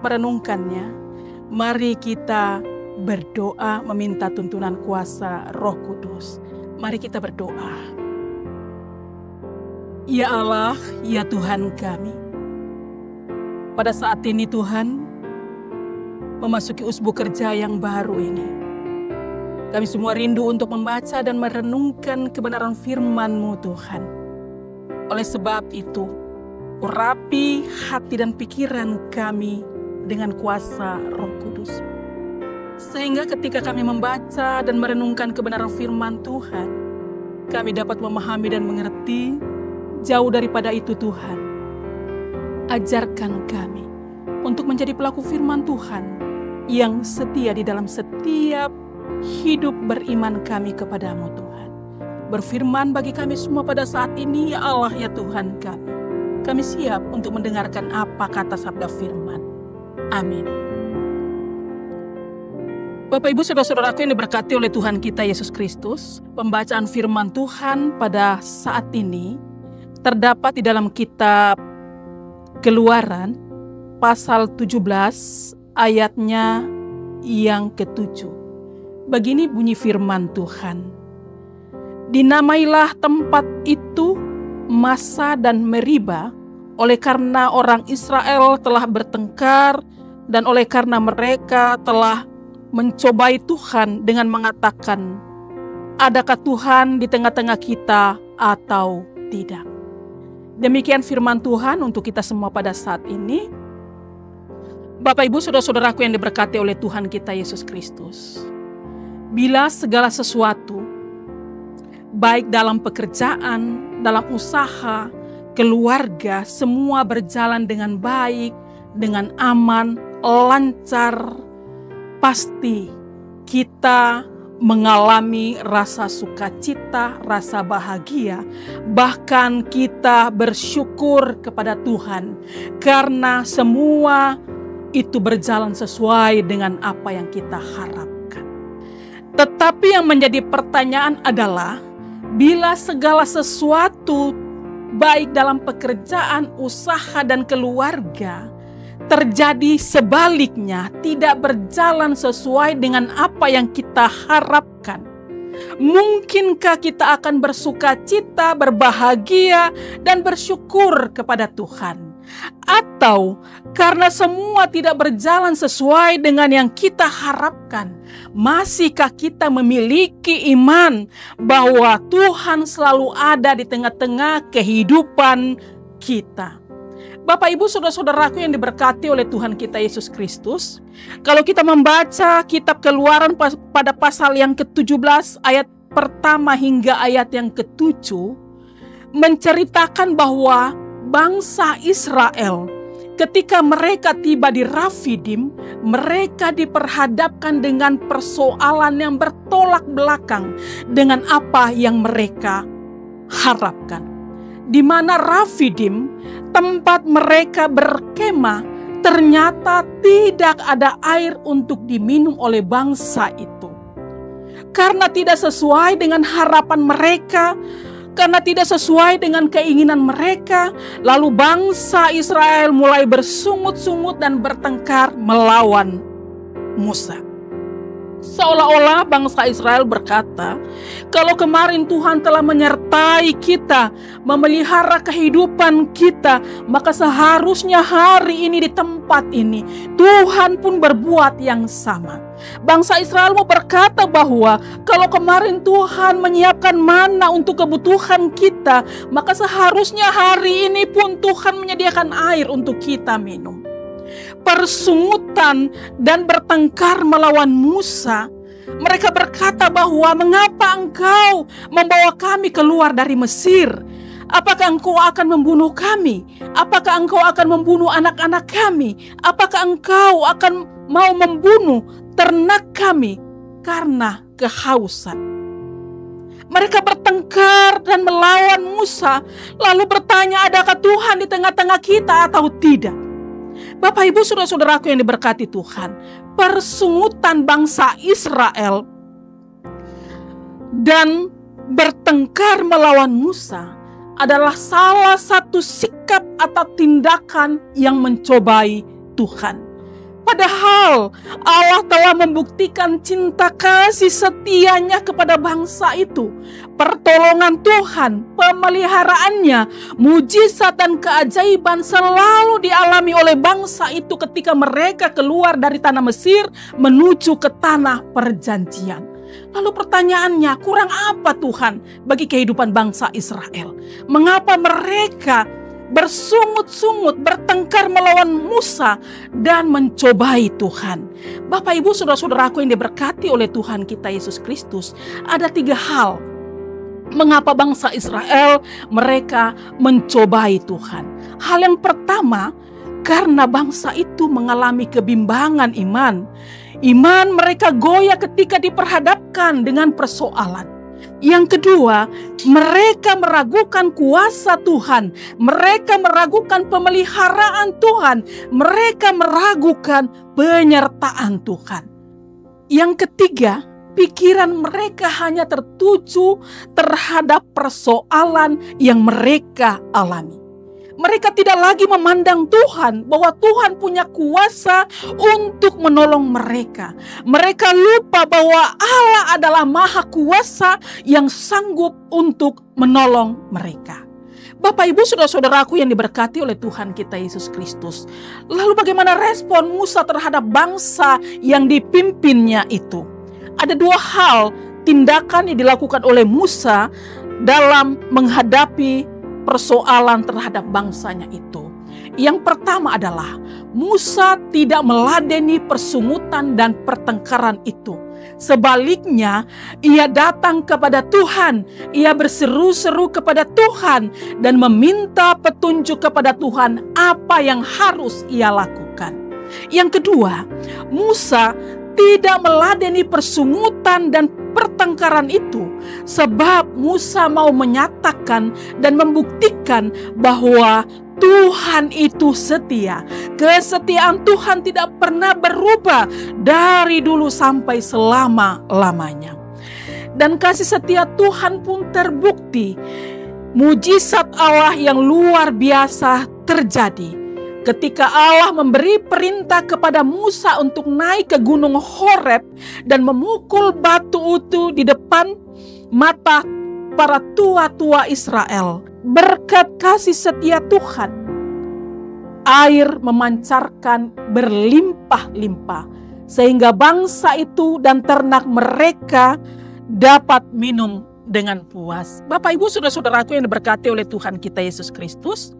Merenungkannya, mari kita berdoa meminta tuntunan kuasa Roh Kudus. Mari kita berdoa. Ya Allah, ya Tuhan kami, pada saat ini Tuhan, memasuki usbu kerja yang baru ini, kami semua rindu untuk membaca dan merenungkan kebenaran firman-Mu Tuhan. Oleh sebab itu, urapi hati dan pikiran kami dengan kuasa Roh Kudus. Sehingga ketika kami membaca dan merenungkan kebenaran firman Tuhan, kami dapat memahami dan mengerti. Jauh daripada itu Tuhan, ajarkan kami untuk menjadi pelaku firman Tuhan yang setia di dalam setiap hidup beriman kami kepadamu Tuhan. Berfirman bagi kami semua pada saat ini, ya Allah ya Tuhan kami. Kami siap untuk mendengarkan apa kata sabda firman. Amin. Bapak Ibu saudara-saudaraku yang diberkati oleh Tuhan kita Yesus Kristus, pembacaan firman Tuhan pada saat ini terdapat di dalam kitab Keluaran pasal 17 ayatnya yang ke-7. Begini bunyi firman Tuhan. Dinamailah tempat itu Massa dan Meriba oleh karena orang Israel telah bertengkar dan oleh karena mereka telah mencobai Tuhan dengan mengatakan, adakah Tuhan di tengah-tengah kita atau tidak? Demikian firman Tuhan untuk kita semua pada saat ini. Bapak Ibu saudara-saudaraku yang diberkati oleh Tuhan kita Yesus Kristus. Bila segala sesuatu, baik dalam pekerjaan, dalam usaha, keluarga, semua berjalan dengan baik, dengan aman, lancar, pasti kita mengalami rasa sukacita, rasa bahagia, bahkan kita bersyukur kepada Tuhan karena semua itu berjalan sesuai dengan apa yang kita harapkan. Tetapi yang menjadi pertanyaan adalah, bila segala sesuatu baik dalam pekerjaan, usaha, dan keluarga terjadi sebaliknya, tidak berjalan sesuai dengan apa yang kita harapkan, mungkinkah kita akan bersukacita, berbahagia, dan bersyukur kepada Tuhan? Atau karena semua tidak berjalan sesuai dengan yang kita harapkan, masihkah kita memiliki iman bahwa Tuhan selalu ada di tengah-tengah kehidupan kita? Bapak Ibu saudara-saudaraku yang diberkati oleh Tuhan kita Yesus Kristus, kalau kita membaca kitab Keluaran pada pasal yang ke-17 ayat pertama hingga ayat yang ke-7, menceritakan bahwa bangsa Israel ketika mereka tiba di Rafidim, mereka diperhadapkan dengan persoalan yang bertolak belakang dengan apa yang mereka harapkan. Di mana Rafidim, tempat mereka berkemah, ternyata tidak ada air untuk diminum oleh bangsa itu. Karena tidak sesuai dengan harapan mereka, karena tidak sesuai dengan keinginan mereka, lalu bangsa Israel mulai bersungut-sungut dan bertengkar melawan Musa. Seolah-olah bangsa Israel berkata, kalau kemarin Tuhan telah menyertai kita, memelihara kehidupan kita, maka seharusnya hari ini di tempat ini Tuhan pun berbuat yang sama. Bangsa Israel mau berkata bahwa kalau kemarin Tuhan menyiapkan mana untuk kebutuhan kita, maka seharusnya hari ini pun Tuhan menyediakan air untuk kita minum. Persungutan dan bertengkar melawan Musa, mereka berkata bahwa mengapa engkau membawa kami keluar dari Mesir? Apakah engkau akan membunuh kami? Apakah engkau akan membunuh anak-anak kami? Apakah engkau akan mau membunuh ternak kami karena kehausan? Mereka bertengkar dan melawan Musa, lalu bertanya, adakah Tuhan di tengah-tengah kita atau tidak? Bapak Ibu saudara-saudaraku yang diberkati Tuhan, persungutan bangsa Israel dan bertengkar melawan Musa adalah salah satu sikap atau tindakan yang mencobai Tuhan. Padahal Allah telah membuktikan cinta kasih setianya kepada bangsa itu. Pertolongan Tuhan, pemeliharaannya, mujizat dan keajaiban selalu dialami oleh bangsa itu ketika mereka keluar dari tanah Mesir menuju ke tanah perjanjian. Lalu pertanyaannya, kurang apa Tuhan bagi kehidupan bangsa Israel? Mengapa mereka bersungut-sungut, bertengkar melawan Musa dan mencobai Tuhan? Bapak Ibu saudara-saudaraku yang diberkati oleh Tuhan kita Yesus Kristus, ada 3 hal mengapa bangsa Israel mereka mencobai Tuhan. Hal yang pertama, karena bangsa itu mengalami kebimbangan iman. Iman mereka goyah ketika diperhadapkan dengan persoalan. Yang kedua, mereka meragukan kuasa Tuhan. Mereka meragukan pemeliharaan Tuhan. Mereka meragukan penyertaan Tuhan. Yang ketiga, pikiran mereka hanya tertuju terhadap persoalan yang mereka alami. Mereka tidak lagi memandang Tuhan, bahwa Tuhan punya kuasa untuk menolong mereka. Mereka lupa bahwa Allah adalah Maha Kuasa yang sanggup untuk menolong mereka. Bapak Ibu saudara-saudaraku yang diberkati oleh Tuhan kita Yesus Kristus. Lalu bagaimana respon Musa terhadap bangsa yang dipimpinnya itu? Ada 2 hal tindakan yang dilakukan oleh Musa dalam menghadapi persoalan terhadap bangsanya itu. Yang pertama adalah Musa tidak meladeni persungutan dan pertengkaran itu. Sebaliknya, ia datang kepada Tuhan, ia berseru-seru kepada Tuhan dan meminta petunjuk kepada Tuhan apa yang harus ia lakukan. Yang kedua, Musa tidak meladeni persungutan dan pertengkaran itu, sebab Musa mau menyatakan dan membuktikan bahwa Tuhan itu setia. Kesetiaan Tuhan tidak pernah berubah dari dulu sampai selama-lamanya. Dan kasih setia Tuhan pun terbukti. Mujizat Allah yang luar biasa terjadi ketika Allah memberi perintah kepada Musa untuk naik ke gunung Horeb dan memukul batu itu di depan mata para tua-tua Israel. Berkat kasih setia Tuhan, air memancarkan berlimpah-limpah sehingga bangsa itu dan ternak mereka dapat minum dengan puas. Bapak Ibu saudara-saudaraku yang diberkati oleh Tuhan kita Yesus Kristus,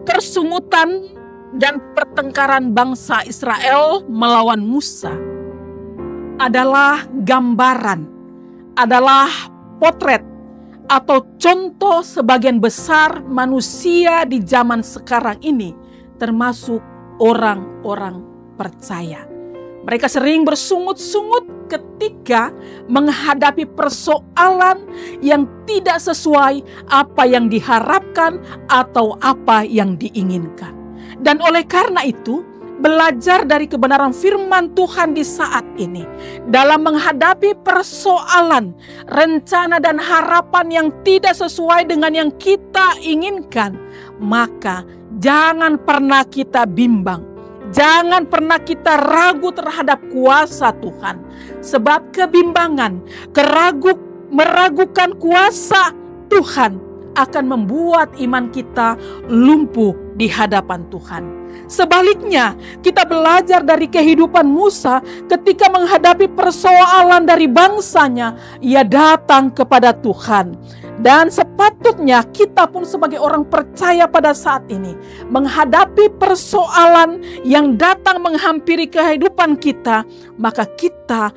persungutan dan pertengkaran bangsa Israel melawan Musa adalah gambaran, adalah potret atau contoh sebagian besar manusia di zaman sekarang ini, termasuk orang-orang percaya. Mereka sering bersungut-sungut ketika menghadapi persoalan yang tidak sesuai apa yang diharapkan atau apa yang diinginkan. Dan oleh karena itu, belajar dari kebenaran firman Tuhan di saat ini dalam menghadapi persoalan, rencana dan harapan yang tidak sesuai dengan yang kita inginkan, maka jangan pernah kita bimbang. Jangan pernah kita ragu terhadap kuasa Tuhan. Sebab kebimbangan, meragukan kuasa Tuhan akan membuat iman kita lumpuh di hadapan Tuhan. Sebaliknya, kita belajar dari kehidupan Musa ketika menghadapi persoalan dari bangsanya, ia datang kepada Tuhan. Dan sepatutnya kita pun sebagai orang percaya pada saat ini menghadapi persoalan yang datang menghampiri kehidupan kita, maka kita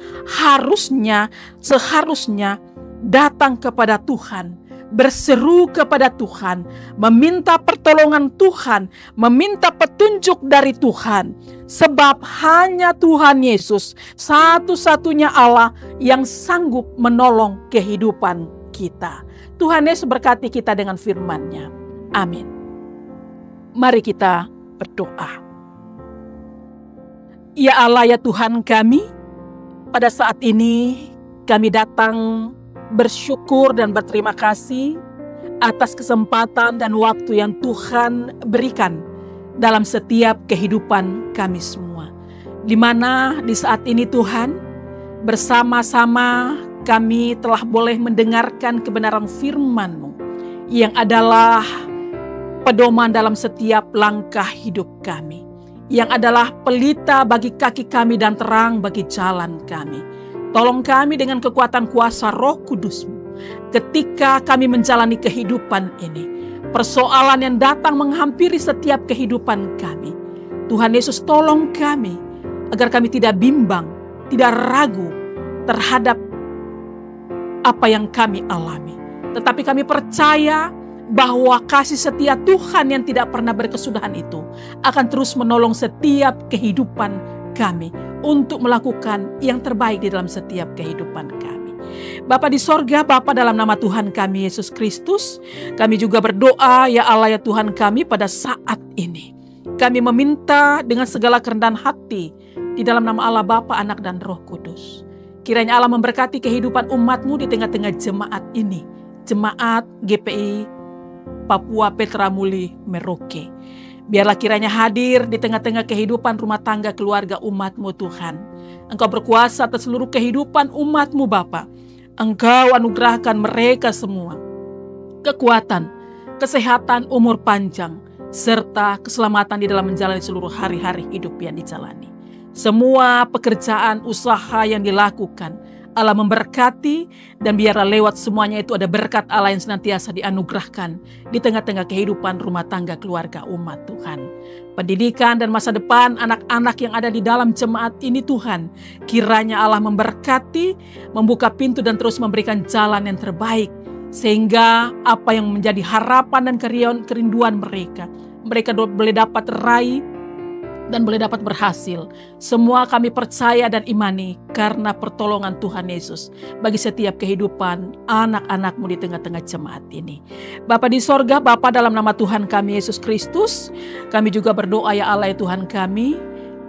seharusnya datang kepada Tuhan, berseru kepada Tuhan, meminta pertolongan Tuhan, meminta petunjuk dari Tuhan. Sebab hanya Tuhan Yesus satu-satunya Allah yang sanggup menolong kehidupan kita. Tuhan Yesus berkati kita dengan firman-Nya. Amin. Mari kita berdoa. Ya Allah, ya Tuhan kami, pada saat ini kami datang bersyukur dan berterima kasih atas kesempatan dan waktu yang Tuhan berikan dalam setiap kehidupan kami semua. Di mana di saat ini Tuhan, bersama-sama kami telah boleh mendengarkan kebenaran firman-Mu yang adalah pedoman dalam setiap langkah hidup kami, yang adalah pelita bagi kaki kami dan terang bagi jalan kami. Tolong kami dengan kekuatan kuasa Roh Kudus-Mu ketika kami menjalani kehidupan ini. Persoalan yang datang menghampiri setiap kehidupan kami. Tuhan Yesus, tolong kami agar kami tidak bimbang, tidak ragu terhadap apa yang kami alami. Tetapi kami percaya bahwa kasih setia Tuhan yang tidak pernah berkesudahan itu akan terus menolong setiap kehidupan kami untuk melakukan yang terbaik di dalam setiap kehidupan kami. Bapa di sorga, Bapa dalam nama Tuhan kami Yesus Kristus, kami juga berdoa ya Allah ya Tuhan kami pada saat ini. Kami meminta dengan segala kerendahan hati di dalam nama Allah Bapa, Anak dan Roh Kudus. Kiranya Allah memberkati kehidupan umat-Mu di tengah-tengah jemaat ini. Jemaat GPI Papua Petra Muli Merauke. Biarlah kiranya hadir di tengah-tengah kehidupan rumah tangga keluarga umat-Mu Tuhan. Engkau berkuasa atas seluruh kehidupan umat-Mu Bapa. Engkau anugerahkan mereka semua kekuatan, kesehatan, umur panjang, serta keselamatan di dalam menjalani seluruh hari-hari hidup yang dijalani. Semua pekerjaan usaha yang dilakukan, Allah memberkati, dan biarlah lewat semuanya itu ada berkat Allah yang senantiasa dianugerahkan di tengah-tengah kehidupan rumah tangga keluarga umat Tuhan. Pendidikan dan masa depan anak-anak yang ada di dalam jemaat ini Tuhan, kiranya Allah memberkati, membuka pintu dan terus memberikan jalan yang terbaik, sehingga apa yang menjadi harapan dan kerinduan mereka boleh dapat raih dan boleh dapat berhasil. Semua kami percaya dan imani karena pertolongan Tuhan Yesus bagi setiap kehidupan anak-anak-Mu di tengah-tengah jemaat ini. Bapa di sorga, Bapa dalam nama Tuhan kami Yesus Kristus, kami juga berdoa ya Allah ya Tuhan kami,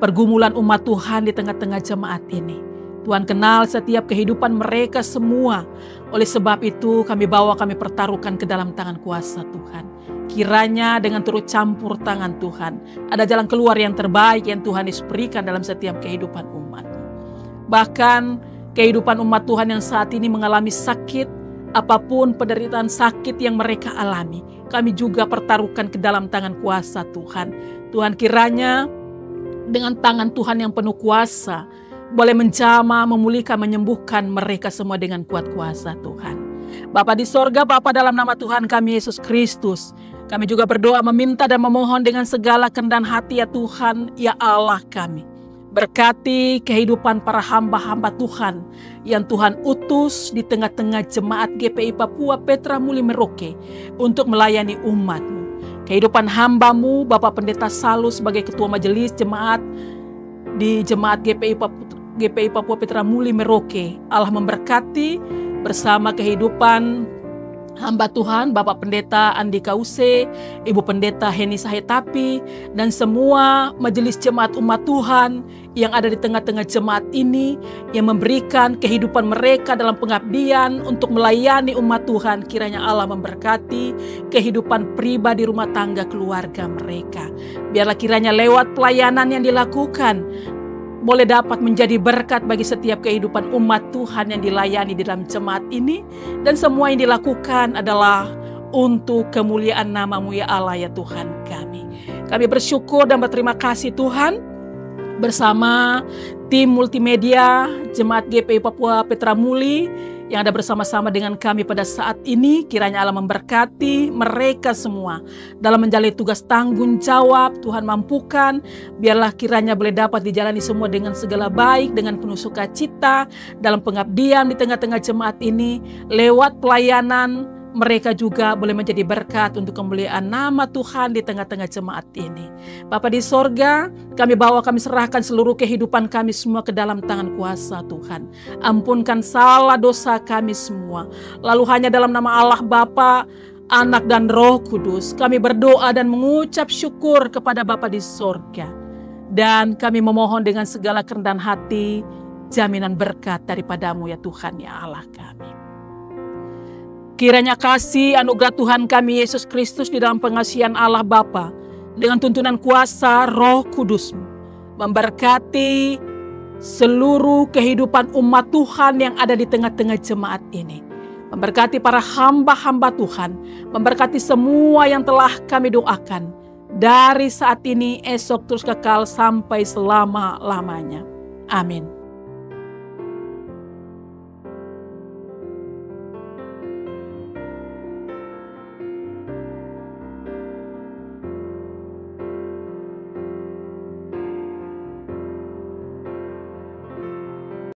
pergumulan umat Tuhan di tengah-tengah jemaat ini. Tuhan kenal setiap kehidupan mereka semua. Oleh sebab itu kami pertaruhkan ke dalam tangan kuasa Tuhan. Kiranya dengan turut campur tangan Tuhan, ada jalan keluar yang terbaik yang Tuhan Yesus berikan dalam setiap kehidupan umat. Bahkan kehidupan umat Tuhan yang saat ini mengalami sakit, apapun penderitaan sakit yang mereka alami, kami juga pertaruhkan ke dalam tangan kuasa Tuhan. Tuhan kiranya dengan tangan Tuhan yang penuh kuasa, boleh menjamah, memulihkan, menyembuhkan mereka semua dengan kuat kuasa Tuhan. Bapa di sorga, Bapa dalam nama Tuhan kami Yesus Kristus, kami juga berdoa meminta dan memohon dengan segala kerendahan hati ya Tuhan, ya Allah kami. Berkati kehidupan para hamba-hamba Tuhan yang Tuhan utus di tengah-tengah jemaat GPI Papua Petra Muli Merauke untuk melayani umat-Mu. Kehidupan hamba-Mu Bapak Pendeta Salus sebagai ketua majelis jemaat di jemaat GPI Papua Petra Muli Merauke. Allah memberkati bersama kehidupan hamba Tuhan, Bapak Pendeta Andika Use, Ibu Pendeta Heni Sahetapi, dan semua majelis jemaat umat Tuhan yang ada di tengah-tengah jemaat ini, yang memberikan kehidupan mereka dalam pengabdian untuk melayani umat Tuhan. Kiranya Allah memberkati kehidupan pribadi rumah tangga keluarga mereka. Biarlah kiranya lewat pelayanan yang dilakukan, boleh dapat menjadi berkat bagi setiap kehidupan umat Tuhan yang dilayani di dalam jemaat ini. Dan semua yang dilakukan adalah untuk kemuliaan nama-Mu ya Allah ya Tuhan kami. Kami bersyukur dan berterima kasih Tuhan, bersama tim multimedia Jemaat GPI Papua Petra Muli yang ada bersama-sama dengan kami pada saat ini. Kiranya Allah memberkati mereka semua dalam menjalani tugas tanggung jawab. Tuhan mampukan, biarlah kiranya boleh dapat dijalani semua dengan segala baik, dengan penuh sukacita dalam pengabdian di tengah-tengah jemaat ini. Lewat pelayanan, mereka juga boleh menjadi berkat untuk kemuliaan nama Tuhan di tengah-tengah jemaat ini. Bapa di sorga, kami serahkan seluruh kehidupan kami semua ke dalam tangan kuasa Tuhan. Ampunkan salah dosa kami semua. Lalu hanya dalam nama Allah Bapa, Anak dan Roh Kudus, kami berdoa dan mengucap syukur kepada Bapa di sorga. Dan kami memohon dengan segala kerendahan hati, jaminan berkat daripadamu ya Tuhan ya Allah kami. Kiranya kasih anugerah Tuhan kami Yesus Kristus di dalam pengasihan Allah Bapa dengan tuntunan kuasa Roh Kudus memberkati seluruh kehidupan umat Tuhan yang ada di tengah-tengah jemaat ini. Memberkati para hamba-hamba Tuhan, memberkati semua yang telah kami doakan dari saat ini, esok terus kekal sampai selama-lamanya. Amin.